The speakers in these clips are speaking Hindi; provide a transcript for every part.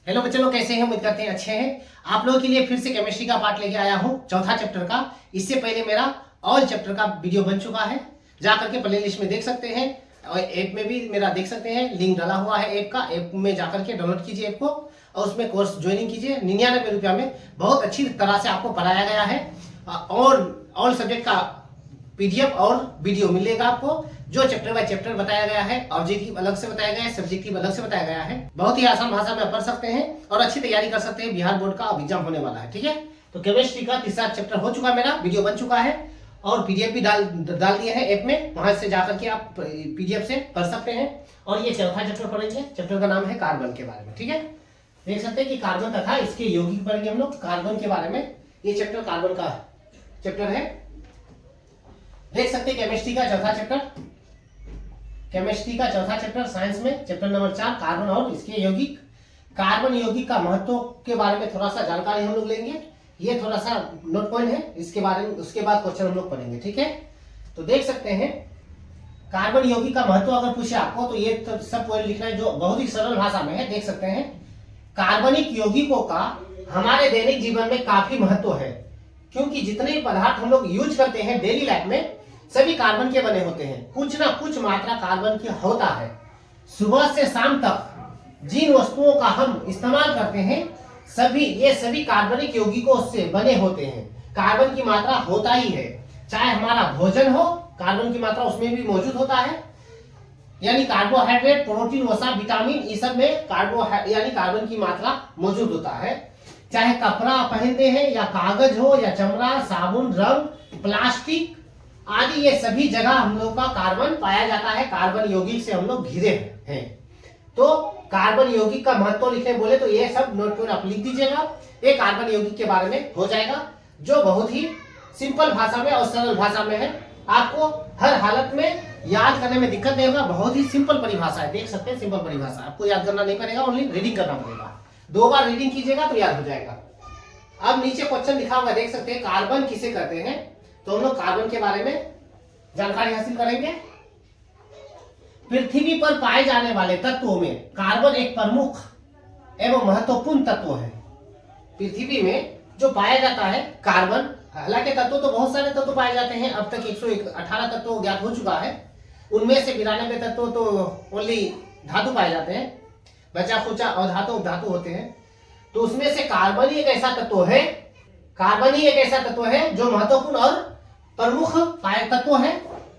हेलो बच्चों लोग, कैसे हैं? उम्मीद करते हैं अच्छे हैं। आप लोगों के लिए फिर से केमिस्ट्री का पार्ट लेके आया हूं, चौथा चैप्टर का। इससे पहले मेरा ऑल चैप्टर का वीडियो बन चुका है, जा करके प्ले लिस्ट में देख सकते हैं और ऐप में भी मेरा देख सकते हैं। लिंक डाला हुआ है ऐप का, ऐप में जाकर के डाउनलोड कीजिए ऐप को और उसमें कोर्स ज्वाइनिंग कीजिए। 99 रुपया में बहुत अच्छी तरह से आपको पढ़ाया गया है और ऑल सब्जेक्ट का पीडीएफ और वीडियो मिलेगा आपको। जो चैप्टर बाय चैप्टर बताया गया है, ऑब्जेक्टिव अलग से बताया गया है, सब्जेक्टिव अलग से बताया गया है। बहुत ही आसान भाषा में पढ़ सकते हैं और अच्छी तैयारी कर सकते हैं। बिहार बोर्ड का एग्जाम होने वाला है, ठीक है। तो केमिस्ट्री का तीसरा चैप्टर हो चुका, मेरा वीडियो बन चुका है और पीडीएफ भी डाल दिए हैं ऐप में। वहां से जाकर के आप पीडीएफ से पढ़ सकते हैं। और ये चौथा चैप्टर पढ़ेंगे। चैप्टर का नाम है कार्बन के बारे में, ठीक है। देख सकते हैं कि कार्बन तथा इसके यौगिक पढ़ेंगे हम लोग, कार्बन के बारे में। ये चैप्टर कार्बन का चैप्टर है। देख सकते हैं केमिस्ट्री का चौथा चैप्टर, केमिस्ट्री का चौथा चैप्टर साइंस में चैप्टर नंबर 4 कार्बन और इसके यौगिक। कार्बन यौगिक का महत्व के बारे में थोड़ा सा जानकारी हम लोग लेंगे। ये थोड़ा सा नोट पॉइंट है, इसके बारे में उसके बाद क्वेश्चन हम लोग पढ़ेंगे, ठीक है। तो देख सकते हैं कार्बन यौगिक का महत्व अगर पूछे आपको तो ये तो सब पॉइंट लिखना है जो बहुत ही सरल भाषा में है। देख सकते हैं कार्बनिक यौगिकों का हमारे दैनिक जीवन में काफी महत्व है, क्योंकि जितने पदार्थ हम लोग यूज करते हैं डेली लाइफ में सभी कार्बन के बने होते हैं। कुछ ना कुछ मात्रा कार्बन की होता है। सुबह से शाम तक जिन वस्तुओं का हम इस्तेमाल करते हैं ये सभी कार्बनिक यौगिकों से बने होते हैं। कार्बन की मात्रा होता ही है। चाहे हमारा भोजन हो, कार्बन की मात्रा उसमें भी मौजूद होता है। यानी कार्बोहाइड्रेट, प्रोटीन, वसा, विटामिन, इस सब में कार्बन की मात्रा मौजूद होता है। चाहे कपड़ा पहनते हैं या कागज हो या चमड़ा, साबुन, रंग, प्लास्टिक आदि, ये सभी जगह हम लोग का कार्बन पाया जाता है। कार्बन यौगिक से हम लोग घिरे हैं। तो कार्बन यौगिक का महत्व लिखने बोले तो ये सब नोट पर आप लिख दीजिएगा। ये कार्बन यौगिक के बारे में हो जाएगा, जो बहुत ही सिंपल भाषा में और सरल भाषा में है। आपको हर हालत में याद करने में दिक्कत नहीं होगा। बहुत ही सिंपल परिभाषा है, देख सकते हैं सिंपल परिभाषा। आपको याद करना नहीं पड़ेगा, ओनली रीडिंग करना पड़ेगा। 2 बार रीडिंग कीजिएगा तो याद हो जाएगा। अब नीचे क्वेश्चन लिखा हुआ देख सकते हैं, कार्बन किसे कहते हैं। तो हम लोग कार्बन के बारे में जानकारी हासिल करेंगे। पृथ्वी पर पाए जाने वाले तत्वों में कार्बन एक प्रमुख एवं महत्वपूर्ण तत्व है। पृथ्वी में जो पाया जाता है कार्बन, हालांकि तत्व तो बहुत सारे तत्व पाए जाते हैं। अब तक 118 तत्व ज्ञात हो चुका है। उनमें से 92 तत्व तो ओनली धातु पाए जाते हैं, बचा खुचा अधातु उपधातु होते हैं। तो उसमें से कार्बन ही एक ऐसा तत्व है, कार्बन ही एक ऐसा तत्व है जो महत्वपूर्ण और प्रमुख तत्व है।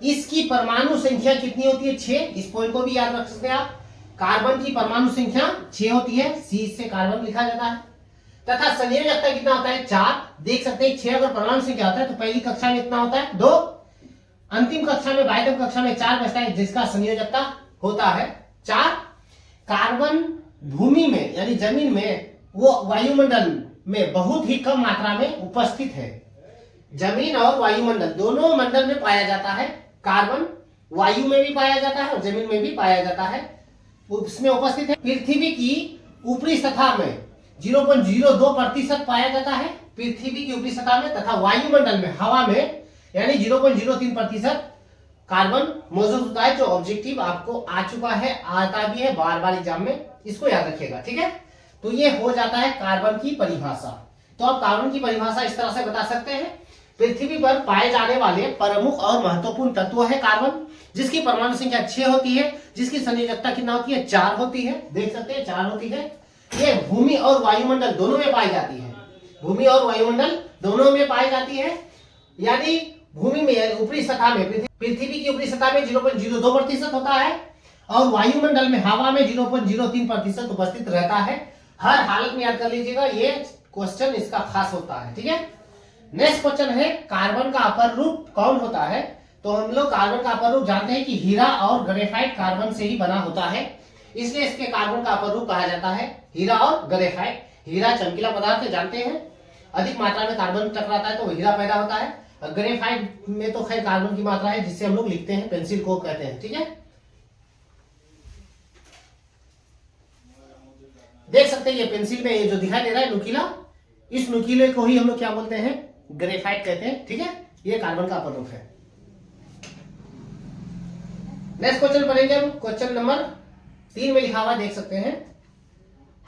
इसकी परमाणु संख्या कितनी होती है? 6। इस पॉइंट को भी याद रख सकते हैं आप। कार्बन की परमाणु संख्या 6 होती है। C से कार्बन लिखा जाता है। तथा संयोजकता कितना होता है? 4। देख सकते हैं 6 अगर परमाणु संख्या होता है तो पहली कक्षा में इतना होता है 2, अंतिम कक्षा में 22वीं कक्षा में 4 बचता है, जिसका संयोजकता होता है 4। कार्बन भूमि में यानी जमीन में, वो वायुमंडल में बहुत ही कम मात्रा में उपस्थित है। जमीन और वायुमंडल दोनों मंडल में पाया जाता है। कार्बन वायु में भी पाया जाता है और जमीन में भी पाया जाता है, उसमें उपस्थित है। पृथ्वी की ऊपरी सतह में 0.02% पाया जाता है, पृथ्वी की ऊपरी सतह में, तथा वायुमंडल में हवा में यानी 0.03% कार्बन मौजूद होता है। जो ऑब्जेक्टिव आपको आ चुका है, आता भी है बार एग्जाम में, इसको याद रखिएगा, ठीक है। तो ये हो जाता है कार्बन की परिभाषा। तो आप कार्बन की परिभाषा इस तरह से बता सकते हैं, पृथ्वी पर पाए जाने वाले प्रमुख और महत्वपूर्ण तत्व है कार्बन, जिसकी परमाणु संख्या 6 होती है, जिसकी संयोजकता कितना होती है? 4 होती है। देख सकते हैं 4 होती है। ये भूमि और वायुमंडल दोनों में पाई जाती है। भूमि और वायुमंडल दोनों में पाई जाती है। यानी भूमि में ऊपरी सतह में, पृथ्वी की ऊपरी सतह में 0.02% होता है और वायुमंडल में हवा में 0.03% उपस्थित रहता है। हर हालत में याद कर लीजिएगा, ये क्वेश्चन इसका खास होता है, ठीक है। नेक्स्ट क्वेश्चन है, कार्बन का अपर रूप कौन होता है। तो हम लोग कार्बन का अपर रूप जानते हैं कि हीरा और ग्रेफाइट कार्बन से ही बना होता है, इसलिए इसके कार्बन का अपर रूप कहा जाता है हीरा और ग्रेफाइट। हीरा चमकीला पदार्थ है, जानते हैं, अधिक मात्रा में कार्बन टकराता है तो हीरा पैदा होता है। और ग्रेफाइट में तो खैर कार्बन की मात्रा है, जिससे हम लोग लिखते हैं, पेंसिल को कहते हैं, ठीक है। देख सकते हैं ये पेंसिल में ये जो दिखाई दे रहा है नुकीला, इस नुकीले को ही हम लोग क्या बोलते हैं? ग्रेफाइट कहते हैं, ठीक है। ये कार्बन का अपर रूप है। नेक्स्ट क्वेश्चन पढ़ेंगे हम। क्वेश्चन नंबर 3 में लिखा हुआ देख सकते हैं,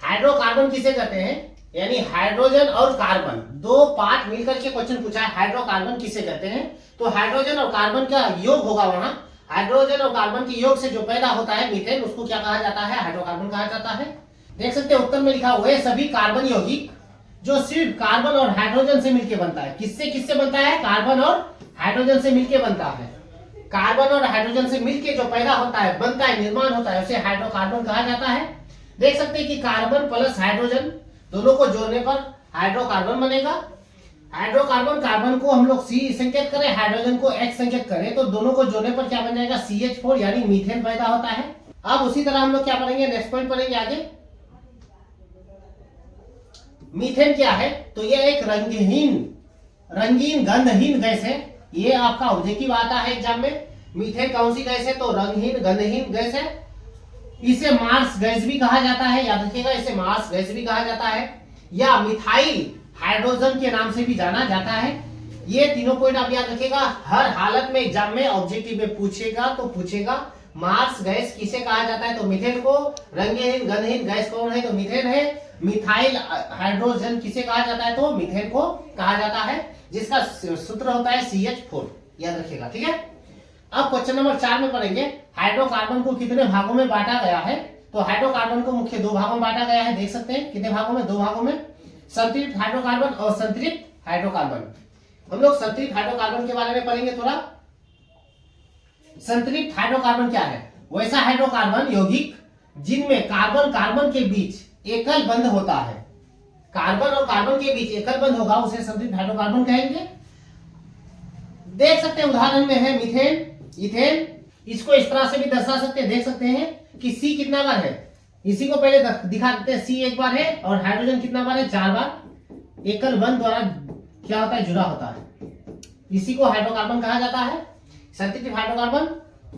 हाइड्रोकार्बन किसे कहते हैं, यानी हाइड्रोजन और कार्बन दो पार्ट मिलकर के क्वेश्चन पूछा है, हाइड्रोकार्बन किसे कहते हैं। तो हाइड्रोजन और कार्बन का योग होगा वहां, हाइड्रोजन और कार्बन के योग से जो पैदा होता है मीथेन, उसको क्या कहा जाता है, हाइड्रोकार्बन कहा जाता है। देख सकते हैं उत्तर में लिखा हुआ है सभी कार्बन यौगिक जो सिर्फ कार्बन और हाइड्रोजन से मिलकर बनता है। किससे किससे बनता है, कार्बन और हाइड्रोजन से मिलकर बनता है। कार्बन और हाइड्रोजन से मिलकर जो पैदा होता है, बनता है, निर्माण होता है, उसे हाइड्रोकार्बन कहा जाता है। देख सकते हैं कि कार्बन प्लस हाइड्रोजन दोनों को जोड़ने पर हाइड्रोकार्बन बनेगा। हाइड्रोकार्बन, कार्बन को हम लोग C संकेत करें, हाइड्रोजन को H संकेत करें, तो दोनों को जोड़ने पर क्या बन जाएगा, CH4 यानी मीथेन पैदा होता है। अब उसी तरह हम लोग क्या पढ़ेंगे, नेक्स्ट पॉइंट पढ़ेंगे आगे। मीथेन क्या है, तो ये एक रंगीन गंधहीन गैस है। ये आपका ऑब्जेक्टिव आता है एग्जाम में। मीथेन कौन सी गैस है, तो रंगहीन गंधहीन गैस है। इसे मार्स गैस भी कहा जाता है, याद रखिएगा, इसे मार्स गैस भी कहा जाता है, या मिथाइल हाइड्रोजन के नाम से भी जाना जाता है। ये तीनों पॉइंट आप याद रखिएगा, हर हालत में एग्जाम में ऑब्जेक्टिव में पूछेगा तो पूछेगा। मार्स गैस किसे कहा जाता है, तो मीथेन को। रंगहीन गंधहीन गैस कौन है, तो मीथेन है। मिथाइल हाइड्रोजन किसे कहा जाता है, तो मीथेन को कहा जाता है, जिसका सूत्र होता है CH4, याद रखिएगा, ठीक है। अब क्वेश्चन नंबर 4 में पढ़ेंगे, हाइड्रोकार्बन को कितने भागों में बांटा गया है। तो हाइड्रोकार्बन को मुख्य 2 भागों में बांटा गया है, देख सकते हैं कितने भागों में, 2 भागों में, संतृप्त हाइड्रोकार्बन और संतृप्त हाइड्रोकार्बन। हम लोग संतृप्त हाइड्रोकार्बन के बारे में पढ़ेंगे थोड़ा। संतृप्त हाइड्रोकार्बन क्या है, वैसा हाइड्रोकार्बन यौगिक जिनमें कार्बन कार्बन के बीच एकल बंध होता है। कार्बन और कार्बन के बीच एकल बंध होगा, उसे संतृप्त हाइड्रोकार्बन कहेंगे। देख सकते हैं उदाहरण में है मीथेन, इथेन। इसको इस तरह से भी दर्शा सकते हैं, देख सकते हैं कि C कितना बार है, इसी को पहले दिखा देते हैं। C एक बार है और हाइड्रोजन कितना बार है, 4 बार। एकल बंध द्वारा क्या होता है, जुड़ा होता है, इसी को हाइड्रोकार्बन कहा जाता है, संतृप्त हाइड्रोकार्बन।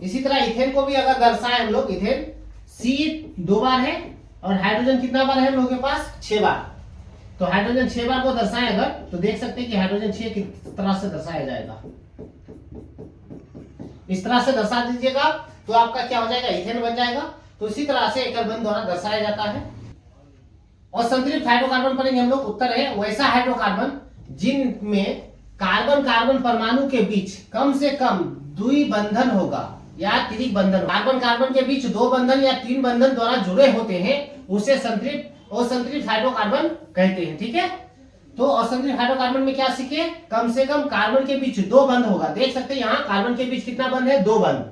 इसी तरह इथेन को भी अगर दर्शाए हम लोग, इथेन C 2 बार है और हाइड्रोजन कितना बार है हम लोग के पास, 6 बार। तो हाइड्रोजन 6 बार को दर्शाए अगर, तो देख सकते हैं कि हाइड्रोजन 6 किस तरह से दर्शाया जाएगा, इस तरह से दर्शा दीजिएगा तो आपका क्या हो जाएगा, इथेन बन जाएगा। तो इसी तरह से एकल बंध द्वारा दर्शाया जाता है। और संतृप्त हाइड्रोकार्बन पढ़ेंगे हम लोग, उत्तर है वैसा हाइड्रोकार्बन जिनमें कार्बन कार्बन परमाणु के बीच कम से कम द्विबंधन होगा या त्रिक बंधन। कार्बन कार्बन के बीच 2 बंधन या 3 बंधन द्वारा जुड़े होते हैं, उसे संतृप्त और संतृप्त हाइड्रोकार्बन कहते हैं, ठीक है। तो असंतृप्त हाइड्रोकार्बन में क्या सीखे, कम से कम कार्बन के बीच 2 बंध होगा। देख सकते हैं यहाँ कार्बन के बीच कितना बंध है, 2 बंध।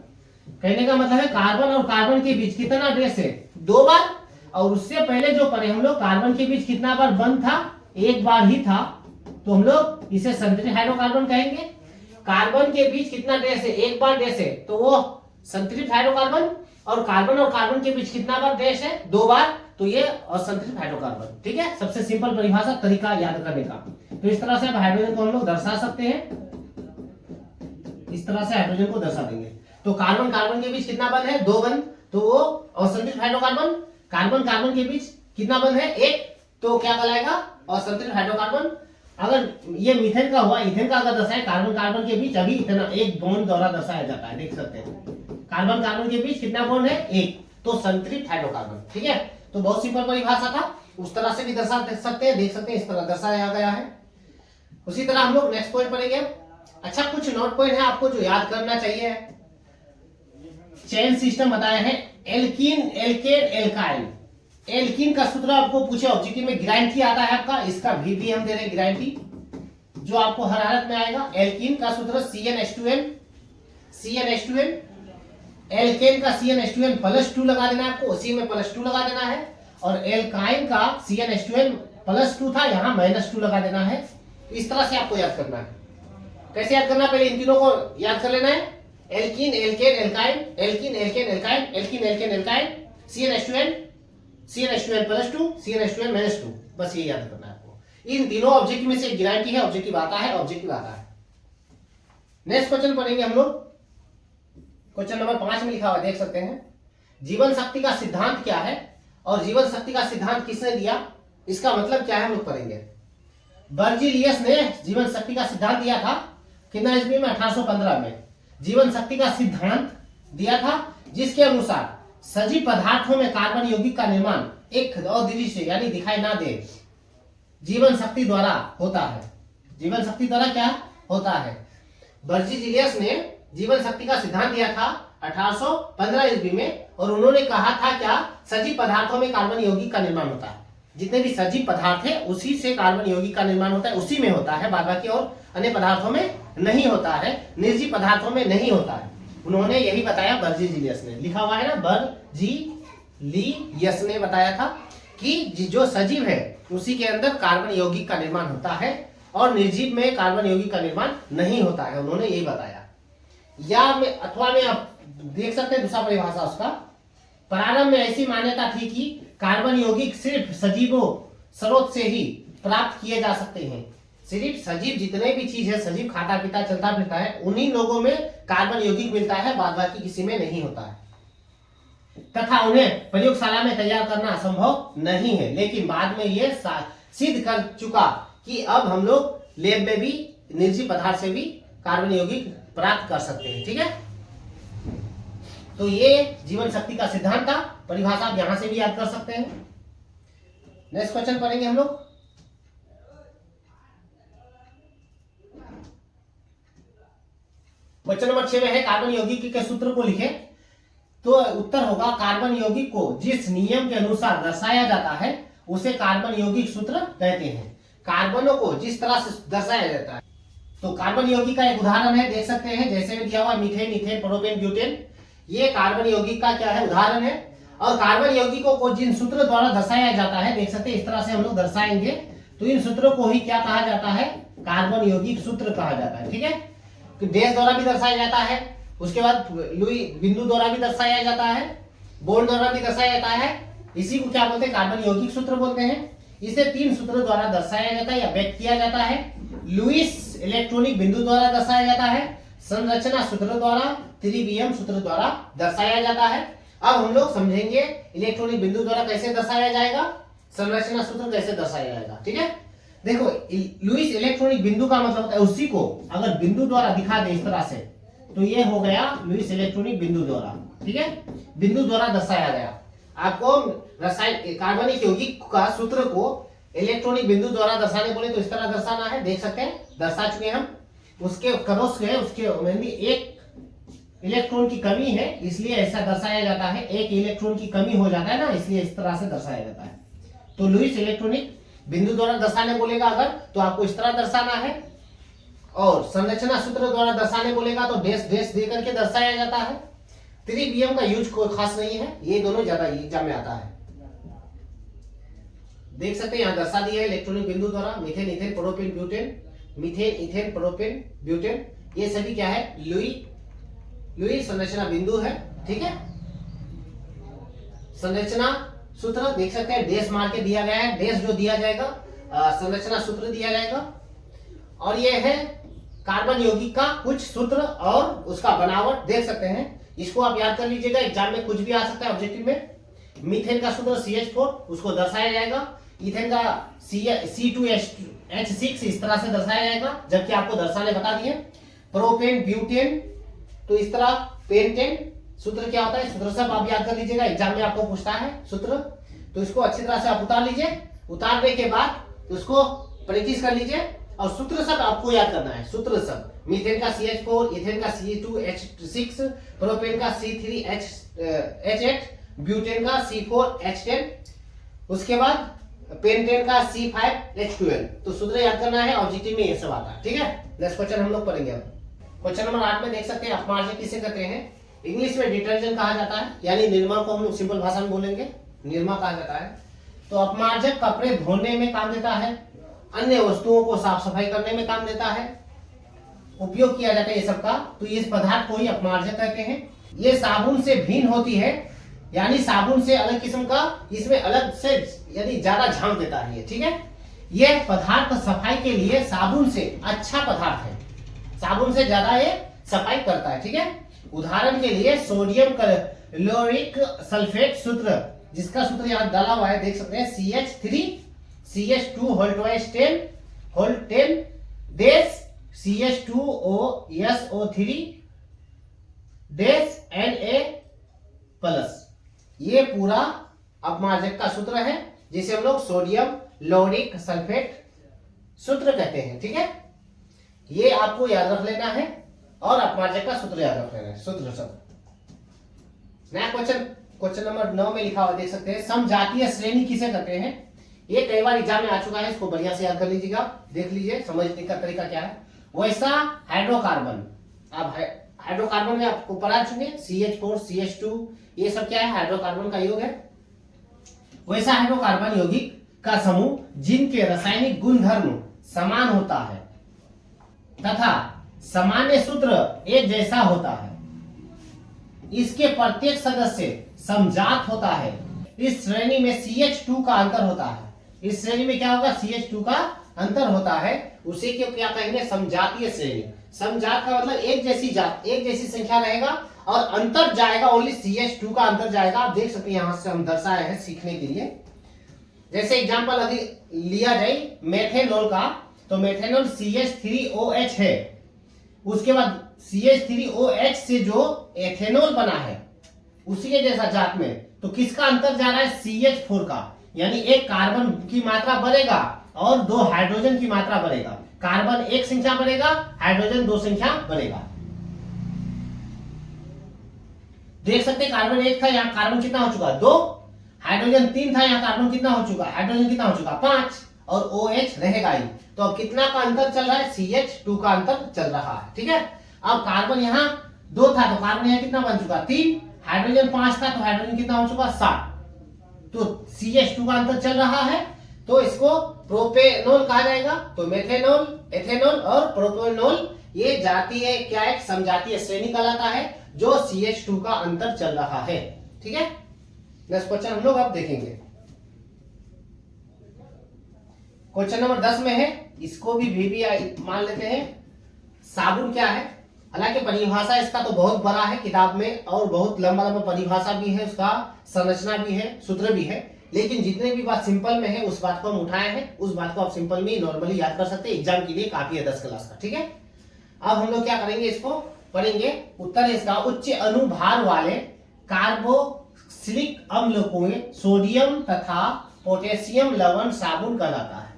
कहने का मतलब है कार्बन और कार्बन के बीच कितना बेस है, 2 बार। और उससे पहले जो पढ़े हम लोग, कार्बन के बीच कितना बार बंध था, 1 बार ही था, तो हम लोग इसे संतृप्त हाइड्रोकार्बन कहेंगे। कार्बन के बीच कितना डैश है, 1 बार डैश है, तो वो संतृप्त हाइड्रोकार्बन। और कार्बन के बीच कितना बार डैश है, 2 बार, तो ये असंतृप्त हाइड्रोकार्बन, ठीक है। सबसे सिंपल परिभाषा, तरीका याद करने का। तो इस तरह से अब हाइड्रोजन को हम लोग दर्शा सकते हैं, इस तरह से हाइड्रोजन को दर्शा देंगे। तो कार्बन कार्बन के बीच कितना बंध है, 2 बंध, तो वो असंतृप्त हाइड्रोकार्बन। कार्बन कार्बन के बीच कितना बंध है, 1, तो क्या कहलाएगा, असंतृप्त हाइड्रोकार्बन। अगर ये मीथेन का हुआ, इथेन का अगर दर्शाए, कार्बन कार्बन के बीच अभी इतना 1 बॉन्ड द्वारा दर्शाया जाता है, देख सकते हैं। कार्बन कार्बन के बीच कितना बॉन्ड है, 1, तो संतृप्त हाइड्रोकार्बन, ठीक है। तो बहुत सिंपल परिभाषा था, उस तरह से भी दर्शा सकते हैं, देख सकते हैं इस तरह दर्शाया गया है। उसी तरह हम लोग नेक्स्ट पॉइंट पढ़ेंगे। अच्छा, कुछ नोट पॉइंट है आपको जो याद करना चाहिए। चेन सिस्टम बताया है, एल्कीन, एल्केन, एल्काइन। एल्कीन का सूत्र आपको पूछे ऑब्जेक्टिव में, ग्राइंटी आता है आपका, इसका भी हम दे रहे हैं ग्राइंटी, जो आपको हर हालत में आएगा। एल्कीन का सूत्र CnH2n, CnH2n। एल्केन का CnH2n +2 लगा देना है आपको, उसी में +2 लगा देना है। और एल्काइन का CnH2n +2 था, यहाँ -2 लगा देना है। इस तरह से आपको याद करना है। कैसे याद करना है, पहले इन तीनों को याद कर लेना है। Alkene, alkane, alkyne, alkene, alkane, alkyne, alkene, alkane, alkyne, CnH2n, CnH2n +2, CnH2n -2, बस ये याद करना है आपको। इन तीनों ऑब्जेक्टिव में से ग्राइंटी है, ऑब्जेक्टिव आता है, ऑब्जेक्टिव आता है। नेक्स्ट क्वेश्चन पढ़ेंगे हम लोग। क्वेश्चन नंबर 5 में लिखा हुआ देख सकते हैं, जीवन शक्ति का सिद्धांत क्या है और जीवन शक्ति का सिद्धांत किसने दिया, इसका मतलब क्या है हम लोग पढ़ेंगे। बर्जीलियस ने जीवन शक्ति का सिद्धांत दिया था, कितना ईस्वी में, 1815 में जीवन शक्ति का सिद्धांत दिया था, जिसके अनुसार सजीव पदार्थों में कार्बन यौगिक का निर्माण एक अदृश्य यानी दिखाई ना दे जीवन शक्ति द्वारा होता है। जीवन शक्ति द्वारा क्या होता है? बर्जीलियस ने जीवन शक्ति का सिद्धांत दिया था 1815 ईस्वी में, और उन्होंने कहा था क्या, सजीव पदार्थों में कार्बन यौगिक का निर्माण होता है। जितने भी सजीव पदार्थ है उसी से कार्बन यौगिक का निर्माण होता है, उसी में होता है, बाकी और अन्य पदार्थों में नहीं होता है, निर्जीव पदार्थों में नहीं होता है। उन्होंने यही बताया, बर्जीलियस ने, लिखा हुआ है ना, बर्जीलियस ने बताया था कि जो सजीव है उसी के अंदर कार्बन यौगिक का निर्माण होता है और निर्जीव में कार्बन यौगिक का निर्माण नहीं होता है। उन्होंने यही बताया। या में अथवा में आप देख सकते हैं दूसरा परिभाषा उसका, प्रारंभ में ऐसी मान्यता थी कि कार्बन यौगिक सिर्फ सजीवों स्रोत से ही प्राप्त किए जा सकते हैं। सिर्फ सजीव जितने भी चीज है, सजीव खाता पीता चलता फिरता है, उन्हीं लोगों में कार्बन यौगिक मिलता है, बाद बाकी किसी में नहीं होता है, तथा उन्हें प्रयोगशाला में तैयार करना संभव नहीं है। लेकिन बाद में ये सिद्ध कर चुका कि अब हम लोग लैब में भी निर्जीव पदार्थ से भी कार्बन यौगिक प्राप्त कर सकते हैं। ठीक है, तो ये जीवन शक्ति का सिद्धांत था। परिभाषा आप यहां से भी याद कर सकते हैं। नेक्स्ट क्वेश्चन पढ़ेंगे हम लोग। क्वेश्चन नंबर 6 में है कार्बन यौगिक के सूत्र को लिखें। तो उत्तर होगा, कार्बन यौगिक को जिस नियम के अनुसार दर्शाया जाता है उसे कार्बन यौगिक सूत्र कहते हैं। कार्बनों को जिस तरह से दर्शाया जाता है, तो कार्बन यौगिक का एक उदाहरण है, देख सकते हैं, जैसे में दिया हुआ मीथेन, इथेन, प्रोपेन, ब्यूटेन, ये कार्बन यौगिक का क्या है, उदाहरण है। और कार्बन यौगिकों को जिन सूत्रों द्वारा दर्शाया जाता है, देख सकते हैं इस तरह से हम लोग दर्शाएंगे, तो इन सूत्रों को ही क्या कहा जाता है, कार्बन यौगिक सूत्र कहा जाता है। ठीक है, तो डैश द्वारा भी दर्शाया जाता है, उसके बाद लुई बिंदु द्वारा भी दर्शाया जाता है, बोल्ड द्वारा भी दर्शाया जाता है। इसी को क्या बोलते हैं, कार्बन यौगिक सूत्र बोलते हैं। इसे 3 सूत्रों द्वारा दर्शाया जाता है या व्यक्त किया जाता है। लुईस इलेक्ट्रॉनिक बिंदु द्वारा दर्शाया जाता है, संरचना सूत्र द्वारा, त्रिवियम सूत्र द्वारा दर्शाया जाता है। अब हम लोग समझेंगे इलेक्ट्रॉनिक बिंदु द्वारा कैसे दर्शाया जाएगा, संरचना सूत्र कैसे दर्शाया जाएगा। ठीक है, देखो लुईस इलेक्ट्रॉनिक बिंदु का मतलब होता है उसी को अगर बिंदु द्वारा दिखा दे इस तरह से, तो ये हो गया लुईस इलेक्ट्रॉनिक बिंदु द्वारा। ठीक है, बिंदु द्वारा दर्शाया गया। आपको रसायन कार्बनिक यौगिक का सूत्र को इलेक्ट्रॉनिक बिंदु द्वारा दर्शाने बोले तो इस तरह दर्शाना है, देख सकते हैं, दर्शा चुके हम। उसके क्रॉस है, उसके एक इलेक्ट्रॉन की कमी है, इसलिए ऐसा दर्शाया जाता है। एक इलेक्ट्रॉन की कमी हो जाता है ना, इसलिए इस तरह से दर्शाया जाता है। तो लुईस इलेक्ट्रॉनिक बिंदु द्वारा दर्शाने बोलेगा अगर, तो आपको इस तरह दर्शाना है। और संरचना सूत्र द्वारा दर्शाने बोलेगा तो डैश डैश दे करके दर्शाया जाता है। त्रिवियम का यूज कोई खास नहीं है, ये दोनों ज्यादा एग्जाम में आता है। देख सकते हैं यहाँ दर्शा दिया है इलेक्ट्रॉनिक बिंदु द्वारा, methane, ethane, propane, butane, methane, ethane, propane, butane, ये सभी क्या है, लुई संरचना बिंदु है। ठीक है, संरचना सूत्र देख सकते हैं, डैश मार के दिया गया है, डैश जो दिया जाएगा संरचना सूत्र दिया जाएगा। और ये है कार्बन यौगिक का कुछ सूत्र और उसका बनावट देख सकते हैं। इसको आप याद कर लीजिएगा, एग्जाम में कुछ भी आ सकता है ऑब्जेक्टिव में। मीथेन का सूत्र CH4, उसको दर्शाया जाएगा। इथेन का C2H6 इस तरह से दर्शाया जाएगा, जबकि आपको दर्शाने बता दिए। प्रोपेन, ब्यूटेन, तो इस तरह पेंटेन, सूत्र क्या होता है, सूत्र सब आप याद कर लीजिएगा, एग्जाम में आपको पूछता है सूत्र। तो इसको अच्छी तरह से आप उतार लीजिए, उतारने के बाद उसको प्रैक्टिस कर लीजिए और सूत्र सब आपको याद करना है। सूत्र सब, मीथेन का CH4, इथेन का C2H6, प्रोपेन का C3H8, ब्यूटेन का C4H10, उसके बाद पेंटेन का C5H12। तो सूत्र याद करना है, ऑब्जेक्टिव में ये सब आता है। ठीक है, नेक्स्ट क्वेश्चन हम लोग पढ़ेंगे। अब क्वेश्चन नंबर 8 में देख सकते हैं, अपमार्जक किसे कहते हैं। इंग्लिश में डिटर्जेंट कहा जाता है, यानी निरमा को हम लोग सिंपल भाषा में बोलेंगे, निरमा कहा जाता है। तो अपमार्जक कपड़े धोने में काम देता है, अन्य वस्तुओं को साफ सफाई करने में काम देता है, उपयोग किया जाता है ये सबका। तो इस पदार्थ को ही अपमार्जक कहते हैं। ये साबुन से भिन्न होती है, यानी साबुन से अलग किस्म का, इसमें अलग से यानी ज्यादा झांक देता है ये। ठीक है, यह पदार्थ सफाई के लिए साबुन से अच्छा पदार्थ है, साबुन से ज्यादा ये सफाई करता है। ठीक है, उदाहरण के लिए सोडियम क्लोरिक सल्फेट सूत्र, जिसका सूत्र यहाँ डाला हुआ है, देख सकते हैं, CH3CH2 dash CH2OSO3 dash Na+। ये पूरा अपमार्जक का सूत्र है, जिसे हम लोग सोडियम लोरिक सल्फेट सूत्र कहते हैं। ठीक है, ये आपको याद रख लेना है और अपमार्जक का सूत्र याद रख लेना है। सूत्र सब नया क्वेश्चन नंबर 9 में लिखा हुआ देख सकते हैं, समजातीय श्रेणी किसे कहते हैं। ये कई बार एग्जाम में आ चुका है, इसको बढ़िया से याद कर लीजिएगा, देख लीजिए समझने का तरीका क्या है। वैसा हाइड्रोकार्बन, अब हाइड्रोकार्बन में आपको पढ़ा चुके CH4 CH2 ये सब क्या है, हाइड्रोकार्बन का योग है। वैसा हाइड्रोकार्बन यौगिक का समूह जिनके रासायनिक गुणधर्म समान होता है तथा सामान्य सूत्र एक जैसा होता है, इसके प्रत्येक सदस्य समजात होता है। इस श्रेणी में CH2 का अंतर होता है। इस श्रेणी में क्या होगा, CH2 का अंतर होता है, उसे क्यों क्या कहेंगे, समजातीय श्रेणी। समजात का मतलब एक जैसी जात, एक जैसी संख्या रहेगा और अंतर जाएगा, ओनली CH2 का अंतर जाएगा। आप देख सकते हैं यहां से हम दर्शाए हैं सीखने के लिए। जैसे एग्जांपल यदि लिया जाए मेथेनॉल का, तो मेथेनॉल CH3OH है, उसके बाद CH3OH से जो एथेनॉल बना है उसी के जैसा जात में, तो किसका अंतर जा रहा है, CH4 का, यानी एक कार्बन की मात्रा बढ़ेगा और 2 हाइड्रोजन की मात्रा बढ़ेगा। कार्बन 1 संख्या बढ़ेगा, हाइड्रोजन 2 संख्या बढ़ेगा। देख सकते हैं कार्बन 1 था, यहाँ कार्बन कितना हो चुका, 2, हाइड्रोजन 3 था, यहाँ कार्बन कितना हो चुका, हाइड्रोजन कितना हो चुका, 5, और OH रहेगा ही। तो अब कितना का अंतर चल रहा है, CH2 का अंतर चल रहा है। ठीक है, अब कार्बन यहाँ 2 था, तो कार्बन यहाँ कितना बन चुका, 3, हाइड्रोजन 5 था, तो हाइड्रोजन कितना हो चुका, 7। तो CH2 का अंतर चल रहा है, तो इसको प्रोपेनॉल कहा जाएगा। तो मेथेनॉल, एथेनॉल और प्रोपेनॉल ये जातीय क्या है, समजातीय श्रेणी कहलाता है, जो CH2 का अंतर चल रहा है। ठीक है, नेक्स्ट क्वेश्चन हम लोग अब देखेंगे। क्वेश्चन नंबर 10 में है, इसको भी मान लेते हैं। साबुन क्या है, हालांकि परिभाषा इसका तो बहुत बड़ा है किताब में, और बहुत लंबा लंबा परिभाषा भी है, उसका संरचना भी है, सूत्र भी है, लेकिन जितने भी बात सिंपल में है उस बात को हम उठाए हैं, उस बात को आप सिंपल में नॉर्मली याद कर सकते हैं, एग्जाम के लिए काफी है 10 क्लास का। ठीक है, अब हम लोग क्या करेंगे, इसको पढ़ेंगे। उत्तर इसका, उच्च अनुभार वाले कार्बोक्सिलिक अम्ल को सोडियम तथा पोटेशियम लवण साबुन कहलाता है।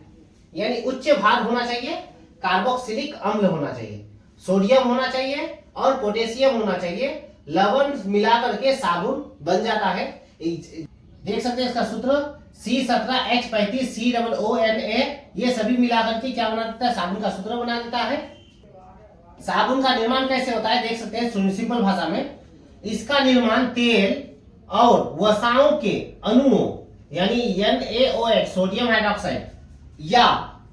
यानी उच्च भार होना चाहिए, कार्बोक्सिलिक अम्ल होना चाहिए, सोडियम होना चाहिए और पोटेशियम होना चाहिए, लवण मिलाकर के साबुन बन जाता है। देख सकते हैं इसका सूत्र C17H35 COONA, ये सभी मिलाकर के क्या बना देता है, साबुन का सूत्र बना देता है। साबुन का निर्माण कैसे होता है, देख सकते हैं सिंपल भाषा में, इसका निर्माण तेल और वसाओं के अणुओं यानी NaOH सोडियम हाइड्रोक्साइड या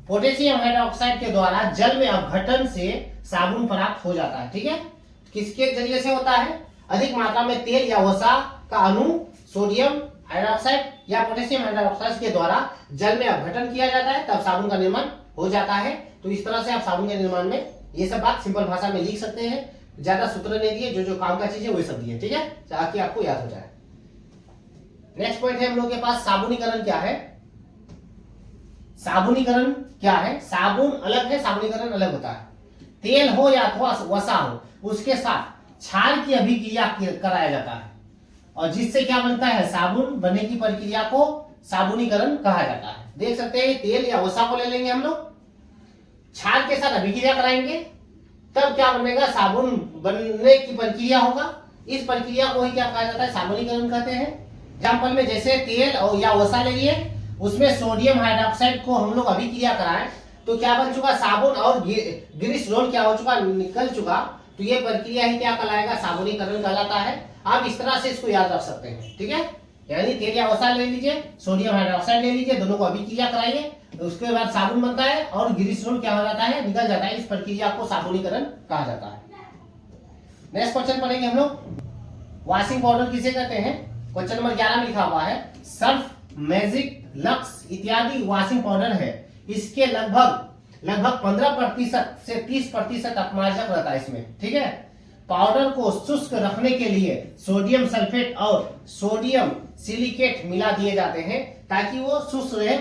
पोटेशियम हाइड्रोक्साइड के द्वारा जल में अपघटन से साबुन प्राप्त हो जाता है। ठीक है, किसके जरिए से होता है, अधिक मात्रा में तेल या वसा का अणु सोडियम हाइड्रोक्साइड या पोटेशियम हाइड्रोक्साइड के द्वारा जल में अपघटन किया जाता है, तब साबुन का निर्माण हो जाता है। तो इस तरह से आप साबुन के निर्माण में ये सब बात सिंपल भाषा में लिख सकते हैं, ज्यादा सूत्र नहीं दिए, जो काम का चीज है वही सब दिए। ठीक है, ताकि आपको याद हो जाए। नेक्स्ट पॉइंट है हम लोग के पास, साबुनीकरण क्या है। साबुनीकरण क्या है, साबुन अलग है, साबुनीकरण अलग होता है। तेल हो या अथवा वसा हो, उसके साथ क्षार की अभिक्रिया कराया जाता है, और जिससे क्या बनता है, साबुन बनने की प्रक्रिया को साबुनीकरण कहा जाता है। देख सकते हैं तेल या वसा को ले लेंगे हम लोग, क्षार के साथ अभिक्रिया कराएंगे, तब क्या बनेगा, साबुन बनने की प्रक्रिया होगा। इस प्रक्रिया को ही क्या कहा जाता है, साबुनीकरण कहते हैं। एग्जाम्पल में जैसे तेल और या वसा ले लिए, उसमें सोडियम हाइड्रोक्साइड को हम लोग अभिक्रिया कराएं, तो क्या बन चुका, साबुन और ग्लिसरॉल क्या हो चुका, निकल चुका। तो ये प्रक्रिया ही क्या कहलाएगा, साबुनीकरण कहलाता है। आप इस तरह से इसको याद रख सकते हैं। ठीक है, यानी तेल या वसा ले लीजिए, सोडियम हाइड्रोक्साइड ले लीजिए, दोनों को अभिक्रिया कराइए, उसके बाद साबुन बनता है और ग्लिसरॉल क्या हो जाता है, निकल जाता है। इस प्रक्रिया को साबुनीकरण कहा जाता है। नेक्स्ट क्वेश्चन पढ़ेंगे हम लोग, वॉशिंग पाउडर किसे कहते हैं। क्वेश्चन नंबर 11 में लिखा हुआ है, सर्फ, मैजिक, लक्स इत्यादि वॉशिंग पाउडर है। इसके लगभग 15% से 30% अपमार्जक रहता है इसमें। ठीक है, पाउडर को शुष्क रखने के लिए सोडियम सल्फेट और सोडियम सिलिकेट मिला दिए जाते हैं, ताकि वो शुष्क रहे,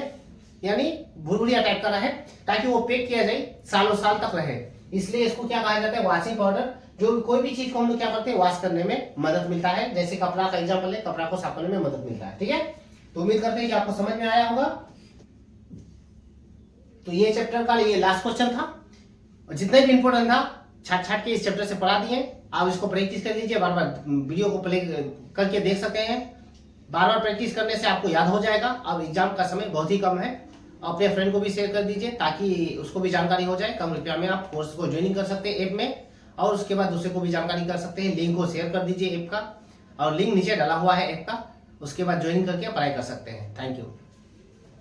यानी भुरभुरिया टाइप का रहे, ताकि वो पैक किया जाए सालों साल तक रहे। इसलिए इसको क्या कहा जाता है, वॉशिंग पाउडर जो कोई भी चीज को हम लोग क्या करते हैं, वॉश करने में मदद मिलता है। जैसे कपड़ा का एग्जाम्पल है, कपड़ा को साफ करने में मदद मिलता है। ठीक है, तो उम्मीद करते हैं कि आपको समझ में आया होगा। तो ये चैप्टर का ये लास्ट क्वेश्चन था, और जितने भी इंपोर्टेंट था छाट छाट के इस चैप्टर से पढ़ा दिए। आप इसको प्रैक्टिस कर लीजिए, बार बार वीडियो को प्ले करके देख सकते हैं। बार बार प्रैक्टिस करने से आपको याद हो जाएगा। अब एग्जाम का समय बहुत ही कम है, अपने फ्रेंड को भी शेयर कर दीजिए ताकि उसको भी जानकारी हो जाए। कम रुपया में आप कोर्स को ज्वाइनिंग कर सकते हैं ऐप में, और उसके बाद दूसरे को भी जानकारी कर सकते हैं। लिंक को शेयर कर दीजिए ऐप का, और लिंक नीचे डाला हुआ है ऐप का, उसके बाद ज्वाइन करके पढ़ाई कर सकते हैं। Thank you.